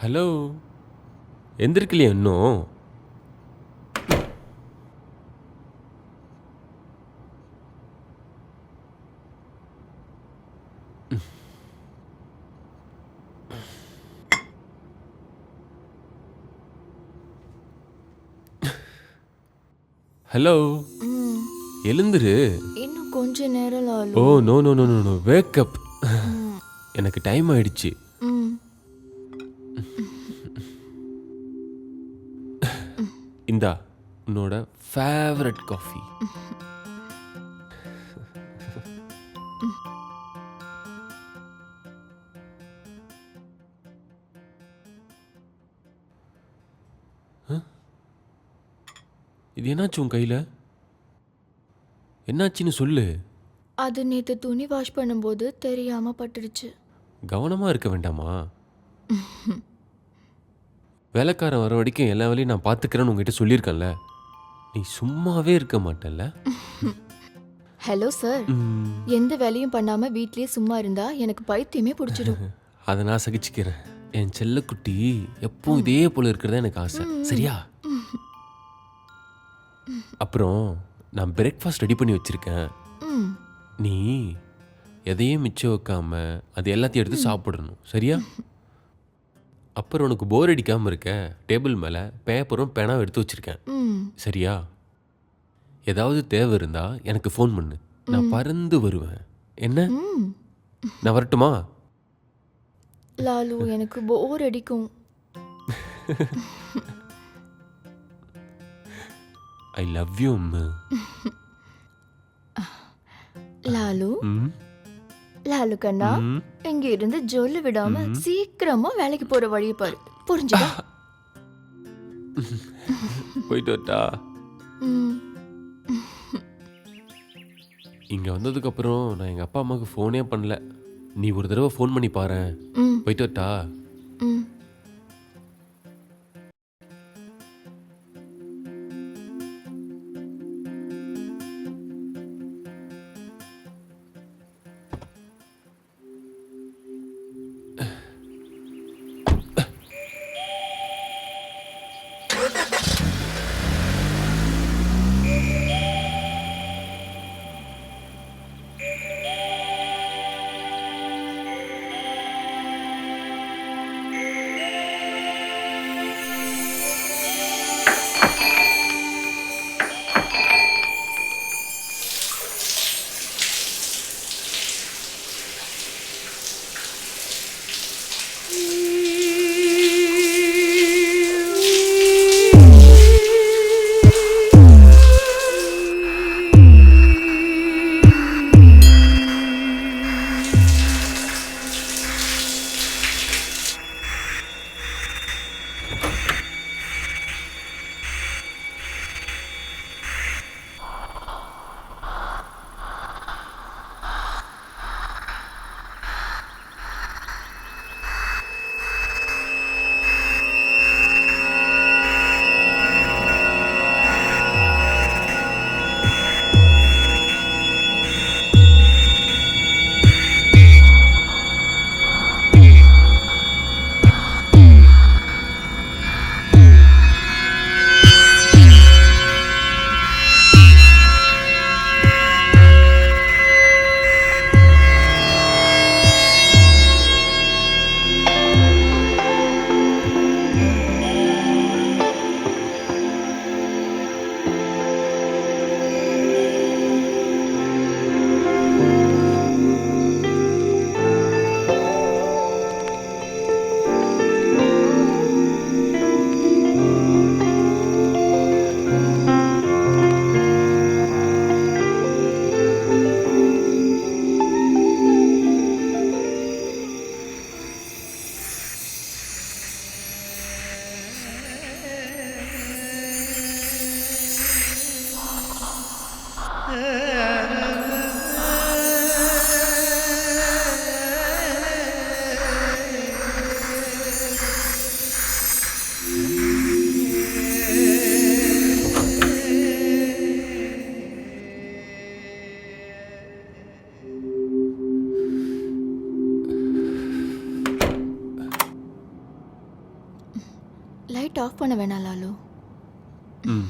Hello, எந்திரிக்கலையா இன்னும்? Hello, ம். எழுந்துரு. இன்னும் கொஞ்ச நேரம் Lalu. Oh no no no no no, wake up. ம். எனக்கு டைம் ஆயிடுச்சு. ம். இந்தா உன்னோட ஃபேவரட் காஃபி. இது என்னாச்சு உன் கையில்? என்னாச்சுன்னு சொல்லு. அது நேத்து துணி வாஷ் பண்ணும்போது தெரியாம பட்டுடுச்சு. கவனமாக இருக்க வேண்டாமா? வேலைக்காரன் வர வரைக்கும் எல்லா வேலையும் நான் பார்த்துக்கிறேன்னு உங்ககிட்ட சொல்லியிருக்கேன்ல. நீ சும்மாவே இருக்க மாட்டல்ல? ஹலோ சார், எந்த வேலையும் பண்ணாம வீட்லயே சும்மா இருந்தா எனக்கு பைத்தியமே பிடிச்சிடும். அதை நான் சகிச்சுக்கிறேன். என் செல்லக்குட்டி எப்பவும் இதே போல இருக்கிறதா எனக்கு ஆசை. சரியா? அப்புறம் நான் பிரேக்ஃபாஸ்ட் ரெடி பண்ணி வச்சிருக்கேன். ம். நீ எதையும் மிச்சம் வைக்காம அது எல்லாத்தையும் எடுத்து சாப்பிடணும். சரியா? அப்புறம் உனக்கு போர் அடிக்காமல் இருக்க டேபிள் மேலே பேப்பரும் பேனாவும் எடுத்து வச்சிருக்கேன். ம். சரியா? ஏதாவது தேவை இருந்தா எனக்கு ஃபோன் பண்ணு. நான் பறந்து வருவேன். என்ன? ம். நான் வரட்டுமா? லாலு, எனக்கு போர் அடிக்கும். I love you Ammu. Lalu, ம் லாலு கண்ணா, ம். இங்க இருந்து ஜொல்லு விடாம சீக்கிரமா வேலைக்கு போற வழியை பாரு. புரிஞ்சுதா? போயிட்டு வரட்டா? ம். இங்கே வந்ததுக்கப்புறம் நான் எங்கள் அப்பா அம்மாவுக்கு ஃபோனே பண்ணல. நீ ஒரு தடவை ஃபோன் பண்ணி பாரேன். ம். போயிட்டு வரட்டா? ம். லைட் ஆஃப் பண்ண வேணாம் லாலு. ம்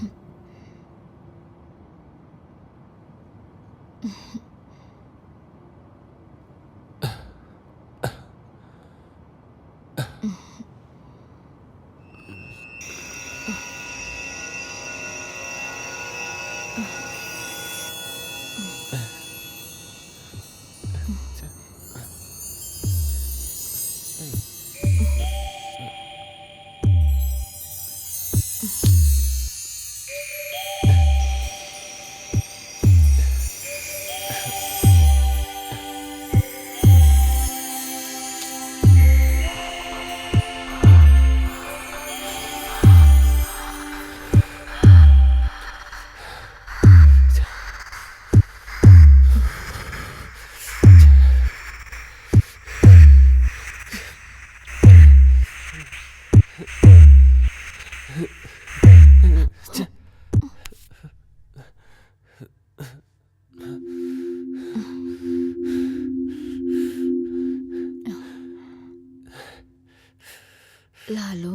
லாலு,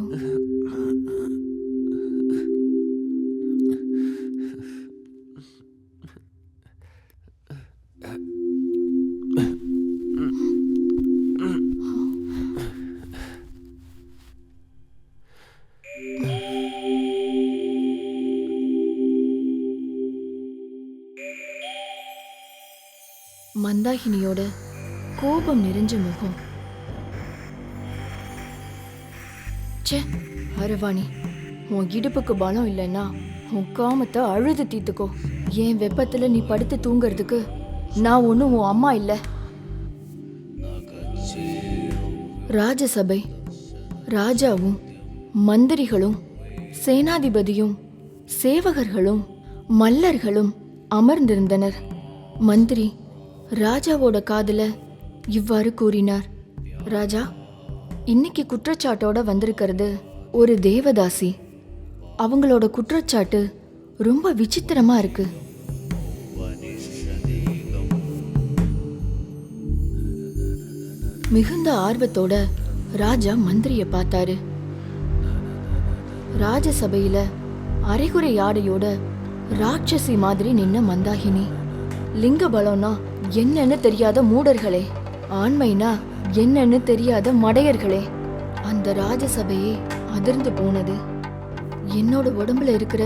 மந்தாகினியோட கோபம் நிறைஞ்ச முகம். ச்சே, அரவாணி, உன் இடுப்புக்கு பலம் இல்லைன்னா உன் காமத்தை அழுது தீத்துக்கோ. என் வெப்பத்துல நீ படுத்து தூங்கறதுக்கு நான் ஒன்றும் உன் அம்மா இல்லை. ராஜசபை, ராஜாவும் மந்திரிகளும் சேனாதிபதியும் சேவகர்களும் மல்லர்களும் அமர்ந்திருந்தனர். மந்திரி ராஜாவோட காதுல இவ்வாறு கூறினார். ராஜா, இன்னைக்கு குற்றச்சாட்டோட வந்திருக்கிறது ஒரு தேவதாசி. அவங்களோட குற்றச்சாட்டு ரொம்ப விசித்திரமா இருக்கு. மிகுந்த ஆர்வத்தோட ராஜா மந்திரிய பார்த்தாரு. ராஜசபையில அரைகுறை ஆடையோட ராட்சசி மாதிரி நின்ன மந்தாகினி. லிங்க பலம்னா என்னன்னு தெரியாத மூடர்களே, ஆண்மைனா என்னன்னு தெரியாத மடையர்களே. அந்த ராஜசபையே அதிர்ந்து போனது. என்னோட உடம்புல இருக்கிற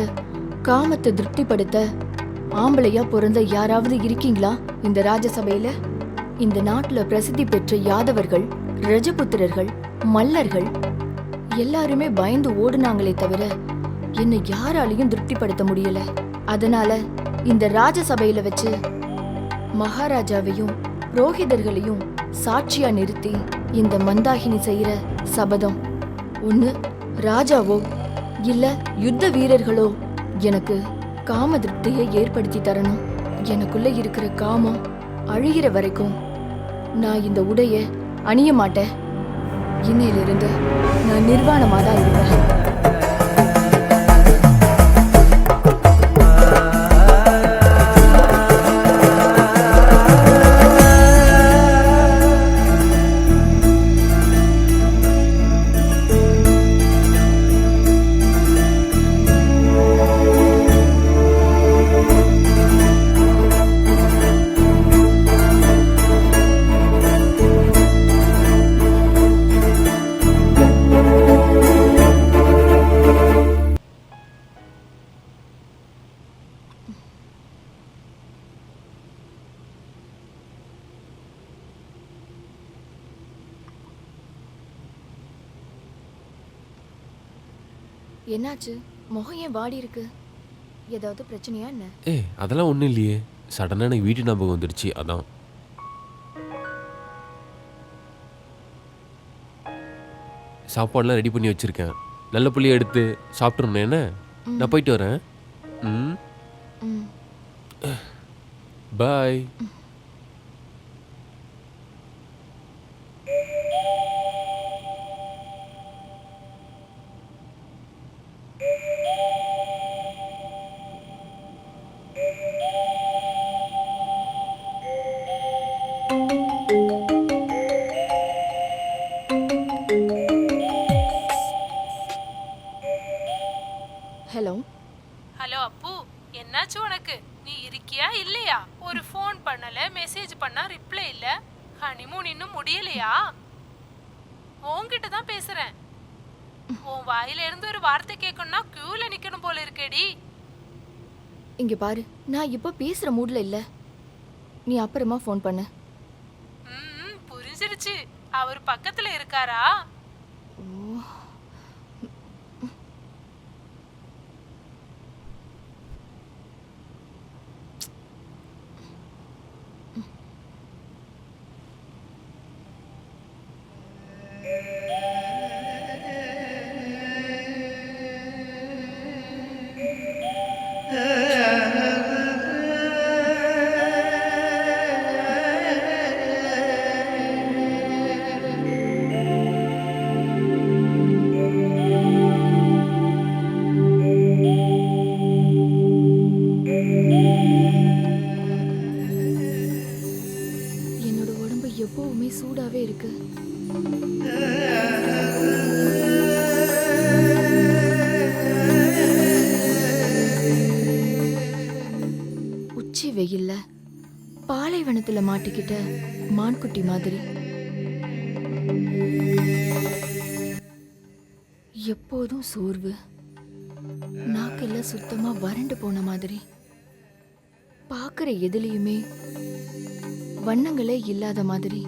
காமத்தை திருப்திப்படுத்த ஆம்பளையா பிறந்த யாராவது இருக்கீங்களா இந்த ராஜசபையில? இந்த நாட்டுல பிரசித்தி பெற்ற யாதவர்கள், ரஜபுத்திரர்கள், மல்லர்கள் எல்லாருமே பயந்து ஓடுனாங்களே தவிர என்னை யாராலையும் திருப்திப்படுத்த முடியல. அதனால இந்த ராஜசபையில வச்சு மகாராஜாவையும் புரோகிதர்களையும் சாட்சியா நிறுத்தி இந்த மந்தாகினி செய்யற சபதம், ஒண்ணு ராஜாவோ இல்ல யுத்த வீரர்களோ எனக்கு காம திருப்தியை ஏற்படுத்தி தரணும். எனக்குள்ள இருக்கிற காமம் அழிகிற வரைக்கும் நான் இந்த உடைய அணிய மாட்டேன். இன்னையிலிருந்து நான் நிர்வாணமா தான் இருப்பேன். என்னாச்சு? முகம் ஏன் வாடி இருக்கு? ஏதாவது பிரச்சனையா என்ன? அதெல்லாம் ஒன்றும் இல்லையே. சடனாக எனக்கு வீட்டு ஞாபகம் வந்துடுச்சு, அதான். சாப்பாடுலாம் ரெடி பண்ணி வச்சுருக்கேன். நல்ல புள்ளியை எடுத்து சாப்பிட்றணும். என்ன, நான் போயிட்டு வரேன். பாய். ஹலோ. ஹலோ அப்பு, என்னாச்சு உனக்கு? நீ இருக்கியா இல்லையா? ஒரு ஃபோன் பண்ணல, மெசேஜ் பண்ணா ரிப்ளை இல்ல. ஹனிமூன் இன்னும் முடியலையா? உன்கிட்ட தான் பேசுறேன். உன் வாயில இருந்து ஒரு வார்த்தை கேட்கணும்னா கியூல நிக்கணும் போல இருக்கேடி. இங்க பாரு, நான் இப்போ பேசுற மூட்ல இல்ல. நீ அப்புறமா ஃபோன் பண்ணு. புரிஞ்சிருச்சு. அவர் பக்கத்துல இருக்காரா? ஓ. என்னோட உடம்பு எப்பவுமே சூடாவே இருக்கு. உச்சி வெயில்ல பாலைவனத்துல மாட்டிக்கிட்ட மான்குட்டி மாதிரி எப்போதும் சோர்வு, நாக்கெல்லாம் சுத்தமா வறண்டு போன மாதிரி, பார்க்குற எதுலயுமே வண்ணங்களே இல்லாத மாதிரி.